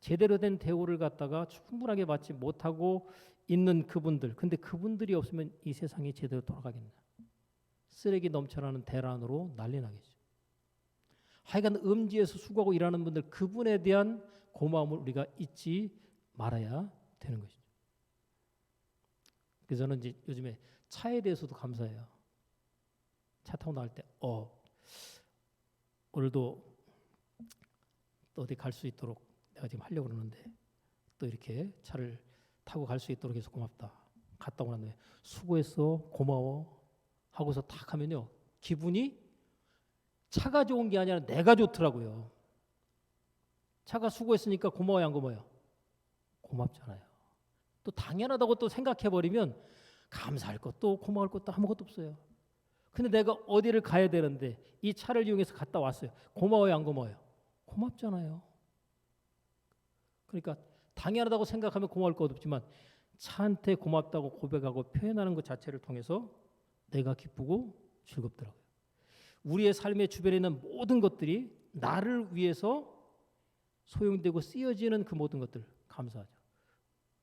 제대로 된 대우를 갖다가 충분하게 받지 못하고 있는 그분들, 근데 그분들이 없으면 이 세상이 제대로 돌아가겠나? 쓰레기 넘쳐나는 대란으로 난리 나겠죠. 하여간 음지에서 수고하고 일하는 분들, 그분에 대한 고마움을 우리가 잊지 말아야 되는 것이죠. 그래서 저는 이제 요즘에 차에 대해서도 감사해요. 차 타고 나갈 때 오늘도 또 어디 갈 수 있도록 내가 지금 하려고 그러는데 또 이렇게 차를 타고 갈 수 있도록 해서 고맙다. 갔다 오고 난 다음에 수고했어, 고마워 하고서 딱 하면요, 기분이 차가 좋은 게 아니라 내가 좋더라고요. 차가 수고했으니까 고마워요, 안 고마워요? 고맙잖아요. 또 당연하다고 또 생각해버리면 감사할 것도 고마울 것도 아무것도 없어요. 근데 내가 어디를 가야 되는데 이 차를 이용해서 갔다 왔어요. 고마워요, 안 고마워요? 고맙잖아요. 그러니까 당연하다고 생각하면 고마울 것 없지만 차한테 고맙다고 고백하고 표현하는 것 자체를 통해서 내가 기쁘고 즐겁더라고요. 우리의 삶의 주변에 있는 모든 것들이 나를 위해서 소용되고 쓰여지는 그 모든 것들 감사하죠.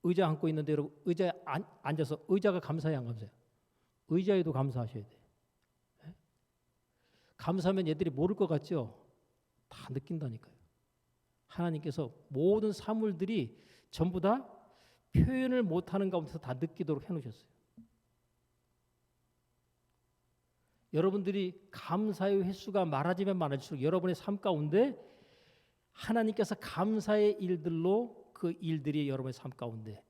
의자 앉고 있는데 여러분, 의자에 앉아서 의자가 감사해요, 안 감사해요? 의자에도 감사하셔야 돼요. 감사하면 얘들이 모를 것 같죠? 다 느낀다니까요. 하나님께서 모든 사물들이 전부 다 표현을 못하는 가운데서 다 느끼도록 해놓으셨어요. 여러분들이 감사의 횟수가 많아지면 많아질수록 여러분의 삶 가운데 하나님께서 감사의 일들로 그 일들이 여러분의 삶 가운데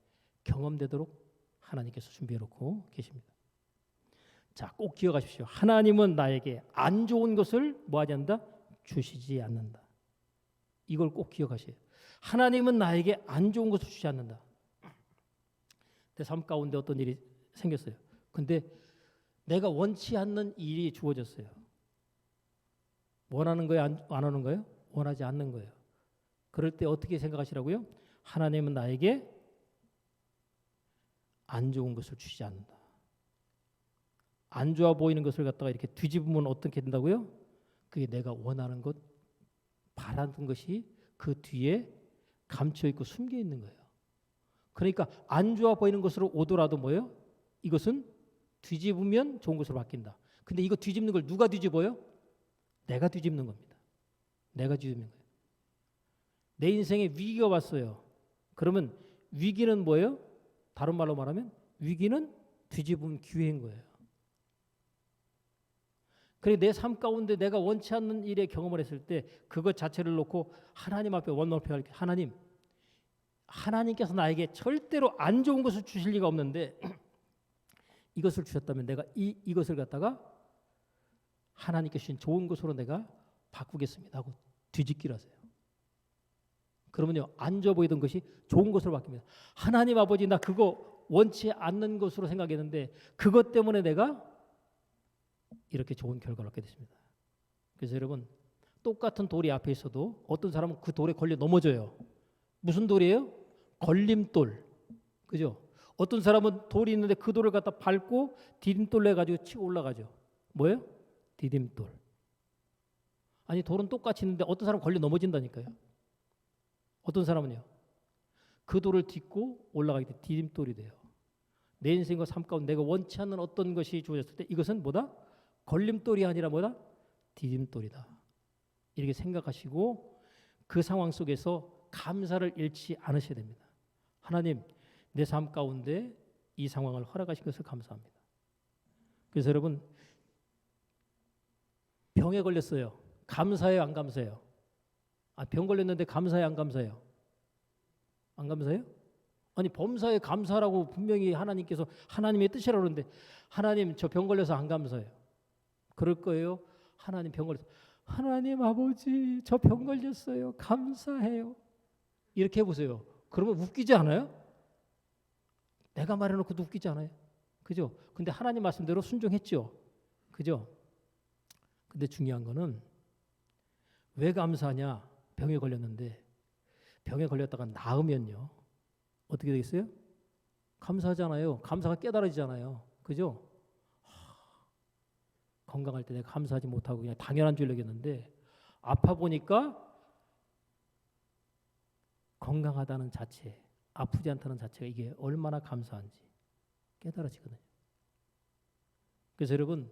경험되도록 하나님께서 준비해놓고 계십니다. 자, 꼭 기억하십시오. 하나님은 나에게 안 좋은 것을 뭐하지 않는다? 주시지 않는다. 이걸 꼭 기억하세요. 하나님은 나에게 안 좋은 것을 주지 않는다. 내 삶 가운데 어떤 일이 생겼어요. 근데 내가 원치 않는 일이 주어졌어요. 원하는 거예요? 안 원하는 거예요? 원하지 않는 거예요. 그럴 때 어떻게 생각하시라고요? 하나님은 나에게 안 좋은 것을 주시지 않는다. 안 좋아 보이는 것을 갖다가 이렇게 뒤집으면 어떻게 된다고요? 그게 내가 원하는 것, 바라는 것이 그 뒤에 감춰 있고 숨겨 있는 거예요. 그러니까 안 좋아 보이는 것으로 오더라도 뭐예요? 이것은 뒤집으면 좋은 것으로 바뀐다. 근데 이거 뒤집는 걸 누가 뒤집어요? 내가 뒤집는 겁니다. 내가 뒤집는 거예요. 내 인생에 위기가 왔어요. 그러면 위기는 뭐예요? 다른 말로 말하면 위기는 뒤집은 기회인 거예요. 그래 내 삶 가운데 내가 원치 않는 일에 경험을 했을 때 그것 자체를 놓고 하나님 앞에 원망할 때 하나님께서 나에게 절대로 안 좋은 것을 주실 리가 없는데 이것을 주셨다면 내가 이것을 갖다가 하나님께 주신 좋은 것으로 내가 바꾸겠습니다 하고 뒤집기를 하세요. 그러면요, 안 좋아 보이던 것이 좋은 것으로 바뀝니다. 하나님 아버지, 나 그거 원치 않는 것으로 생각했는데 그것 때문에 내가 이렇게 좋은 결과를 얻게 됐습니다. 그래서 여러분, 똑같은 돌이 앞에 있어도 어떤 사람은 그 돌에 걸려 넘어져요. 무슨 돌이에요? 걸림돌. 그죠? 어떤 사람은 돌이 있는데 그 돌을 갖다 밟고 디딤돌로 해가지고 치고 올라가죠. 뭐예요? 디딤돌. 아니 돌은 똑같이 있는데 어떤 사람은 걸려 넘어진다니까요. 어떤 사람은요? 그 돌을 딛고 올라가게 돼 디딤돌이 돼요. 내 인생과 삶 가운데 내가 원치 않는 어떤 것이 주어졌을 때 이것은 뭐다? 걸림돌이 아니라 뭐다? 디딤돌이다. 이렇게 생각하시고 그 상황 속에서 감사를 잃지 않으셔야 됩니다. 하나님, 내 삶 가운데 이 상황을 허락하신 것을 감사합니다. 그래서 여러분, 병에 걸렸어요. 감사해요, 안 감사해요? 병 걸렸는데 감사해요, 안 감사해요? 안 감사해요? 아니, 범사에 감사라고 분명히 하나님께서 하나님의 뜻이라고 그러는데 하나님, 저 병 걸려서 안 감사해요. 그럴 거예요. 하나님, 병 걸려서 하나님 아버지, 저 병 걸렸어요. 감사해요. 이렇게 해보세요. 그러면 웃기지 않아요? 내가 말해놓고도 웃기지 않아요? 그죠? 근데 하나님 말씀대로 순종했죠. 그죠? 근데 중요한 거는 왜 감사하냐? 병에 걸렸는데 병에 걸렸다가 나으면요. 어떻게 되겠어요? 감사하잖아요. 감사가 깨달아지잖아요. 그죠? 건강할 때 내가 감사하지 못하고 그냥 당연한 줄 여겼는데 아파 보니까 건강하다는 자체, 아프지 않다는 자체가 이게 얼마나 감사한지 깨달아지거든요. 그래서 여러분,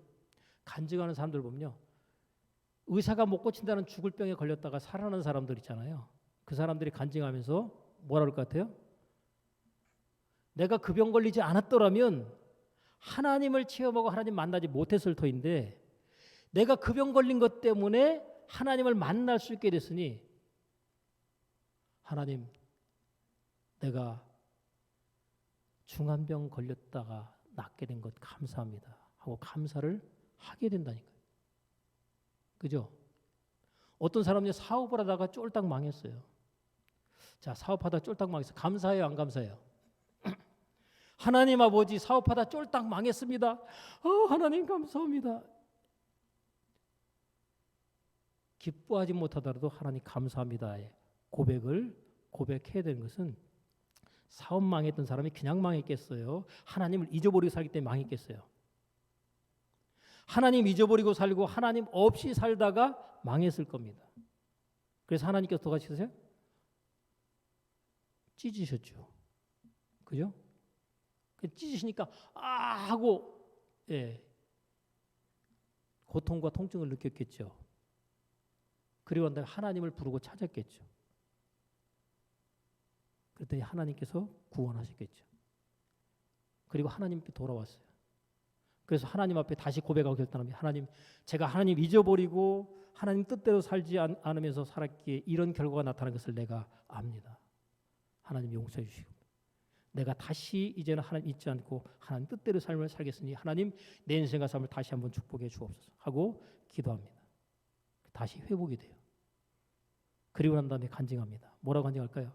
간증하는 사람들 보면요. 의사가 못 고친다는 죽을 병에 걸렸다가 살아나는 사람들 있잖아요. 그 사람들이 간증하면서 뭐라 그럴 것 같아요? 내가 그 병 걸리지 않았더라면 하나님을 체험하고 하나님 만나지 못했을 터인데 내가 그 병 걸린 것 때문에 하나님을 만날 수 있게 됐으니 하나님, 내가 중한병 걸렸다가 낫게 된 것 감사합니다 하고 감사를 하게 된다니까요. 그죠? 어떤 사람이 사업을 하다가 쫄딱 망했어요. 자, 사업하다 쫄딱 망했어요. 감사해요, 안 감사해요? 하나님 아버지, 사업하다 쫄딱 망했습니다. 하나님 감사합니다. 기뻐하지 못하더라도 하나님 감사합니다의 고백을 고백해야 되는 것은 사업 망했던 사람이 그냥 망했겠어요? 하나님을 잊어버리고 살기 때문에 망했겠어요? 하나님 잊어버리고 살고 하나님 없이 살다가 망했을 겁니다. 그래서 하나님께서 더 같이 하세요? 찢으셨죠. 그죠? 찢으시니까 하고 고통과 통증을 느꼈겠죠. 그리고 난 다음에 하나님을 부르고 찾았겠죠. 그랬더니 하나님께서 구원하셨겠죠. 그리고 하나님 앞에 돌아왔어요. 그래서 하나님 앞에 다시 고백하고 결단합니다. 하나님, 제가 하나님 잊어버리고 하나님 뜻대로 살지 않으면서 살았기에 이런 결과가 나타난 것을 내가 압니다. 하나님 용서해 주시고 내가 다시 이제는 하나님 잊지 않고 하나님 뜻대로 삶을 살겠으니 하나님 내 인생과 삶을 다시 한번 축복해 주옵소서 하고 기도합니다. 다시 회복이 돼요. 그리고 난 다음에 간증합니다. 뭐라고 간증할까요?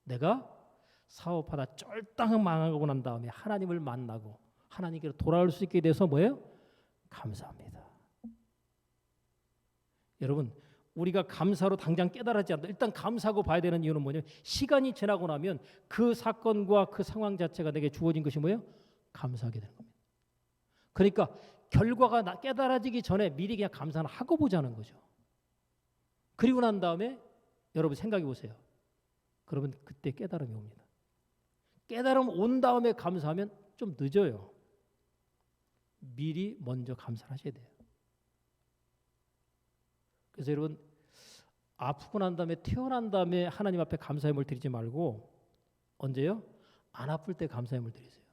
내가 사업하다 쫄딱 망하고 난 다음에 하나님을 만나고 하나님께로 돌아올 수 있게 돼서 뭐예요? 감사합니다. 여러분, 우리가 감사로 당장 깨달았지 않다. 일단 감사하고 봐야 되는 이유는 뭐냐면 시간이 지나고 나면 그 사건과 그 상황 자체가 내게 주어진 것이 뭐예요? 감사하게 되는 겁니다. 그러니까 결과가 깨달아지기 전에 미리 그냥 감사는 하고 보자는 거죠. 그리고 난 다음에 여러분 생각해 보세요. 그러면 그때 깨달음이 옵니다. 깨달음 온 다음에 감사하면 좀 늦어요. 미리 먼저 감사를 하셔야 돼요. 그래서 여러분 아프고 난 다음에 태어난 다음에 하나님 앞에 감사의 물 드리지 말고 언제요? 안 아플 때 감사의 물 드리세요.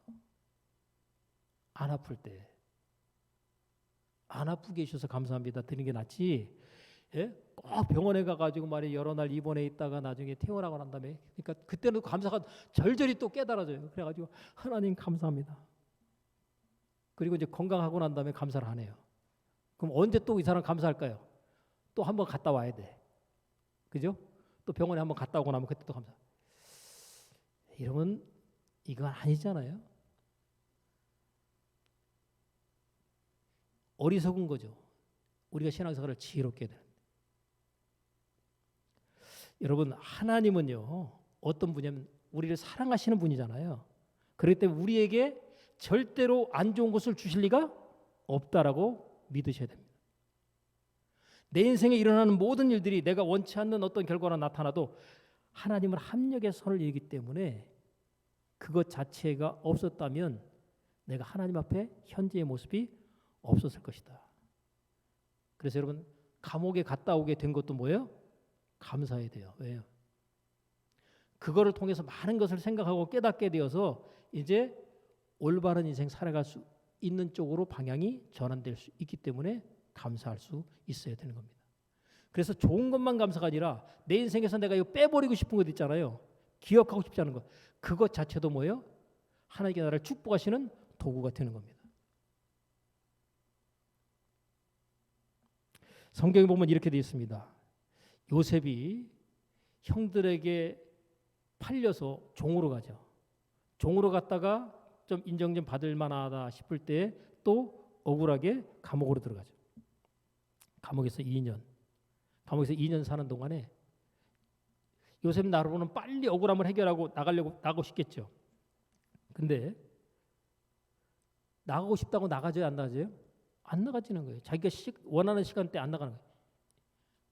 안 아플 때. 안 아프게 해주셔서 감사합니다 드리는 게 낫지. 꼭 병원에 가가지고 말이야 여러 날 입원해 있다가 나중에 퇴원하고 난 다음에 그러니까 그때는 감사가 절절히 또 깨달아져요. 그래가지고 하나님 감사합니다. 그리고 이제 건강하고 난 다음에 감사를 안 해요. 그럼 언제 또 이 사람 감사할까요? 또 한번 갔다 와야 돼. 그죠? 또 병원에 한번 갔다 오고 나면 그때 또 감사. 이러면 이건 아니잖아요. 어리석은 거죠. 우리가 신앙생활을 지혜롭게 되는. 여러분 하나님은요 어떤 분이냐면 우리를 사랑하시는 분이잖아요. 그렇기 때문에 우리에게 절대로 안 좋은 것을 주실 리가 없다라고 믿으셔야 됩니다. 내 인생에 일어나는 모든 일들이 내가 원치 않는 어떤 결과가 나타나도 하나님은 합력의 선을 이루기 때문에 그것 자체가 없었다면 내가 하나님 앞에 현재의 모습이 없었을 것이다. 그래서 여러분 감옥에 갔다 오게 된 것도 뭐예요? 감사해야 돼요. 왜요? 그거를 통해서 많은 것을 생각하고 깨닫게 되어서 이제 올바른 인생 살아갈 수 있는 쪽으로 방향이 전환될 수 있기 때문에 감사할 수 있어야 되는 겁니다. 그래서 좋은 것만 감사가 아니라 내 인생에서 내가 이거 빼버리고 싶은 것 있잖아요. 기억하고 싶지 않은 것. 그것 자체도 뭐예요? 하나님께 나를 축복하시는 도구가 되는 겁니다. 성경에 보면 이렇게 되어 있습니다. 요셉이 형들에게 팔려서 종으로 가죠. 종으로 갔다가 좀 인정 좀 받을 만하다 싶을 때 또 억울하게 감옥으로 들어가죠. 감옥에서 2년 사는 동안에 요셉 나로는 빨리 억울함을 해결하고 나가고 싶겠죠. 근데 나가고 싶다고 나가져요, 안 나가져요? 안 나가지는 거예요. 자기가 원하는 시간대 안 나가는 거예요.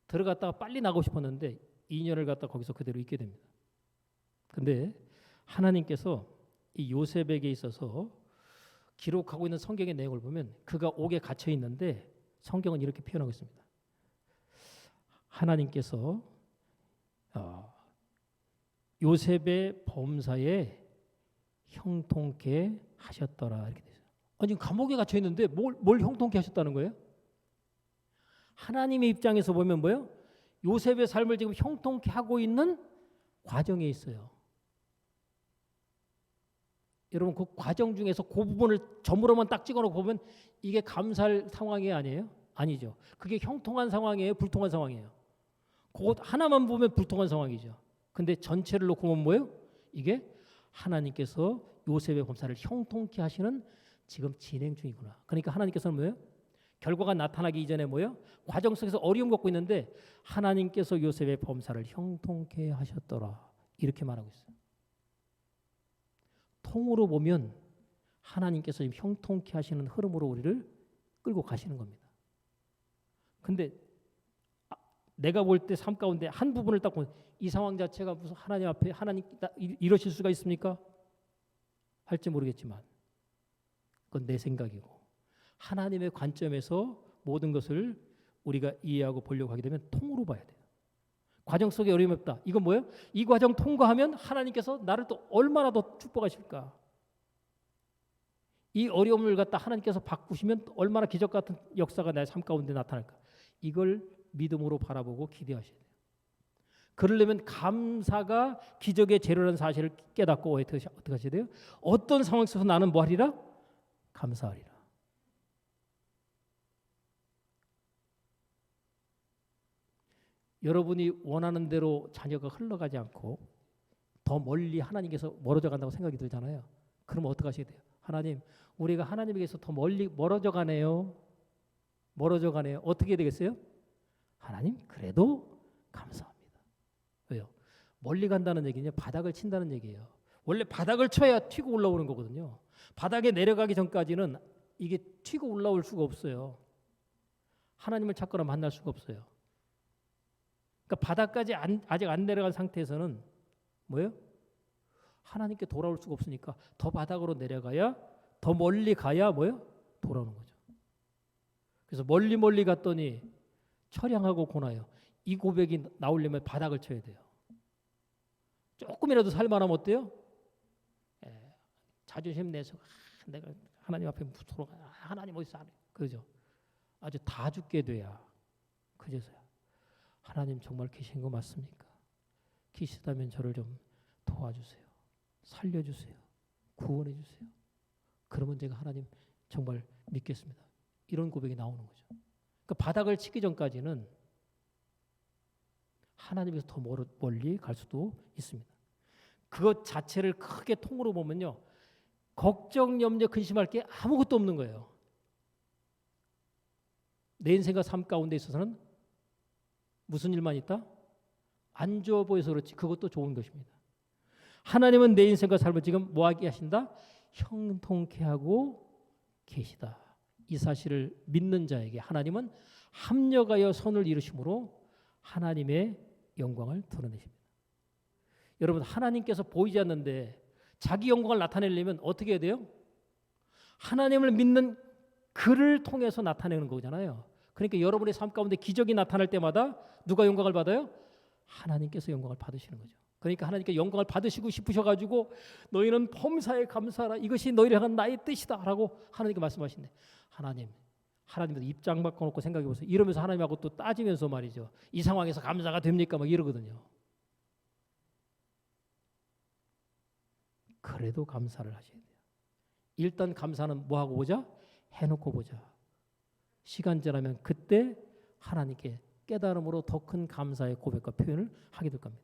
들어갔다가 빨리 나가고 싶었는데 2년을 갖다 거기서 그대로 있게 됩니다. 근데 하나님께서 이 요셉에게 있어서 기록하고 있는 성경의 내용을 보면 그가 옥에 갇혀 있는데 성경은 이렇게 표현하고 있습니다. 하나님께서 요셉의 범사에 형통케 하셨더라 이렇게 되죠. 아니 감옥에 갇혀 있는데 뭘 형통케 하셨다는 거예요? 하나님의 입장에서 보면 뭐예요? 요셉의 삶을 지금 형통케 하고 있는 과정에 있어요. 여러분 그 과정 중에서 그 부분을 점으로만 딱 찍어놓고 보면 이게 감사할 상황이 아니에요? 아니죠. 그게 형통한 상황이에요? 불통한 상황이에요? 그것 하나만 보면 불통한 상황이죠. 근데 전체를 놓고 보면 뭐예요? 이게 하나님께서 요셉의 범사를 형통케 하시는 지금 진행 중이구나. 그러니까 하나님께서는 뭐예요? 결과가 나타나기 이전에 뭐예요? 과정 속에서 어려움 겪고 있는데 하나님께서 요셉의 범사를 형통케 하셨더라. 이렇게 말하고 있어요. 통으로 보면 하나님께서 지금 형통케 하시는 흐름으로 우리를 끌고 가시는 겁니다. 근데 내가 볼 때 삶 가운데 한 부분을 딱 보면 이 상황 자체가 무슨 하나님 앞에 하나님 이러실 수가 있습니까? 할지 모르겠지만 그건 내 생각이고 하나님의 관점에서 모든 것을 우리가 이해하고 보려고 하게 되면 통으로 봐야 돼요. 과정 속에 어려움이 없다. 이건 뭐예요? 이 과정 통과하면 하나님께서 나를 또 얼마나 더 축복하실까? 이 어려움을 갖다 하나님께서 바꾸시면 얼마나 기적 같은 역사가 내 삶 가운데 나타날까? 이걸 믿음으로 바라보고 기대하셔야 돼요. 그러려면 감사가 기적의 재료라는 사실을 깨닫고 어떻게 하셔야 돼요? 어떤 상황 속에서 나는 뭐 하리라? 감사하리라. 여러분이 원하는 대로 자녀가 흘러가지 않고 더 멀리 하나님께서 멀어져 간다고 생각이 들잖아요. 그럼 어떻게 하셔야 돼요? 하나님, 우리가 하나님에게서 더 멀리 멀어져 가네요. 어떻게 해야 되겠어요? 하나님, 그래도 감사합니다. 왜요? 멀리 간다는 얘기는 바닥을 친다는 얘기예요. 원래 바닥을 쳐야 튀고 올라오는 거거든요. 바닥에 내려가기 전까지는 이게 튀고 올라올 수가 없어요. 하나님을 찾거나 만날 수가 없어요. 그러니까 바닥까지 아직 안 내려간 상태에서는 뭐예요? 하나님께 돌아올 수가 없으니까 더 바닥으로 내려가야 더 멀리 가야 뭐예요? 돌아오는 거죠. 그래서 멀리 갔더니 처량하고 고나요. 이 고백이 나오려면 바닥을 쳐야 돼요. 조금이라도 살만하면 어때요? 자존심 내서 내가 하나님 앞에 무서워 하나님 어디서 안 해? 그죠? 아주 다 죽게 돼야 그제서야 하나님 정말 계신 거 맞습니까? 계시다면 저를 좀 도와주세요. 살려주세요. 구원해주세요. 그러면 제가 하나님 정말 믿겠습니다. 이런 고백이 나오는 거죠. 그러니까 바닥을 치기 전까지는 하나님에서 더 멀리 갈 수도 있습니다. 그것 자체를 크게 통으로 보면요. 걱정, 염려, 근심할 게 아무것도 없는 거예요. 내 인생과 삶 가운데 있어서는 무슨 일만 있다? 안 좋아 보여서 그렇지 그것도 좋은 것입니다. 하나님은 내 인생과 삶을 지금 뭐하게 하신다? 형통케 하고 계시다. 이 사실을 믿는 자에게 하나님은 합력하여 선을 이루심으로 하나님의 영광을 드러내십니다. 여러분 하나님께서 보이지 않는데 자기 영광을 나타내려면 어떻게 해야 돼요? 하나님을 믿는 그를 통해서 나타내는 거잖아요. 그러니까 여러분의 삶 가운데 기적이 나타날 때마다 누가 영광을 받아요? 하나님께서 영광을 받으시는 거죠. 그러니까 하나님께 영광을 받으시고 싶으셔가지고 너희는 범사에 감사하라. 이것이 너희를 향한 나의 뜻이다 라고 하나님께 말씀하신대. 하나님께서 입장 바꿔놓고 생각해 보세요. 이러면서 하나님하고 또 따지면서 말이죠. 이 상황에서 감사가 됩니까? 막 이러거든요. 그래도 감사를 하셔야 돼요. 일단 감사는 뭐하고 보자? 해놓고 보자. 시간 지나면 그때 하나님께 깨달음으로 더 큰 감사의 고백과 표현을 하게 될 겁니다.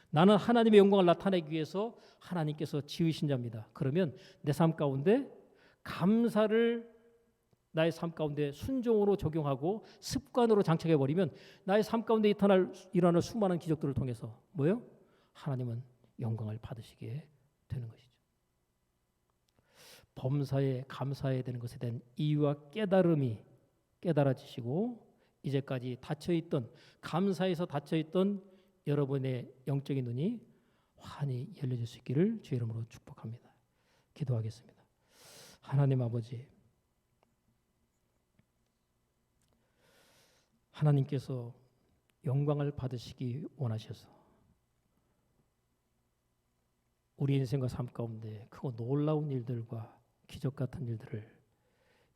나는 하나님의 영광을 나타내기 위해서 하나님께서 지으신 자입니다. 그러면 내 삶 가운데 감사를 나의 삶 가운데 순종으로 적용하고 습관으로 장착해버리면 나의 삶 가운데 일어날 수많은 기적들을 통해서 뭐예요? 하나님은 영광을 받으시게 되는 것이죠. 범사에 감사해야 되는 것에 대한 이유와 깨달음이 깨달아지시고 이제까지 닫혀있던 감사에서 닫혀있던 여러분의 영적인 눈이 환히 열려질 수 있기를 주의 이름으로 축복합니다. 기도하겠습니다. 하나님 아버지, 하나님께서 영광을 받으시기 원하셔서 우리 인생과 삶 가운데 크고 놀라운 일들과 기적 같은 일들을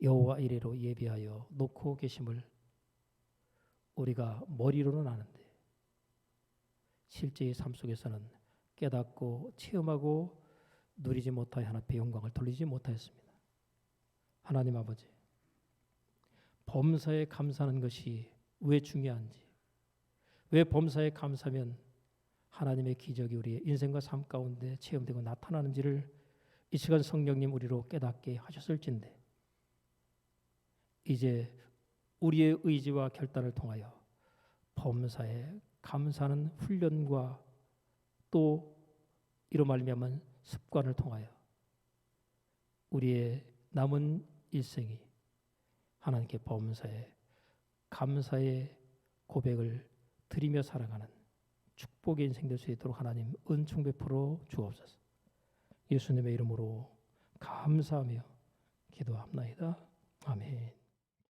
여호와 이레로 예비하여 놓고 계심을 우리가 머리로는 아는데 실제의 삶 속에서는 깨닫고 체험하고 누리지 못하여 하나님 앞에 영광을 돌리지 못하였습니다. 하나님 아버지, 범사에 감사하는 것이 왜 중요한지, 왜 범사에 감사하면 하나님의 기적이 우리의 인생과 삶 가운데 체험되고 나타나는지를 이 시간 성령님 우리로 깨닫게 하셨을진데 이제 우리의 의지와 결단을 통하여 범사에 감사하는 훈련과 또 이로 말미암은 습관을 통하여 우리의 남은 일생이 하나님께 범사에 감사의 고백을 드리며 살아가는 축복의 인생 될 수 있도록 하나님 은총 베풀어 주옵소서. 예수님의 이름으로 감사하며 기도합나이다. 아멘.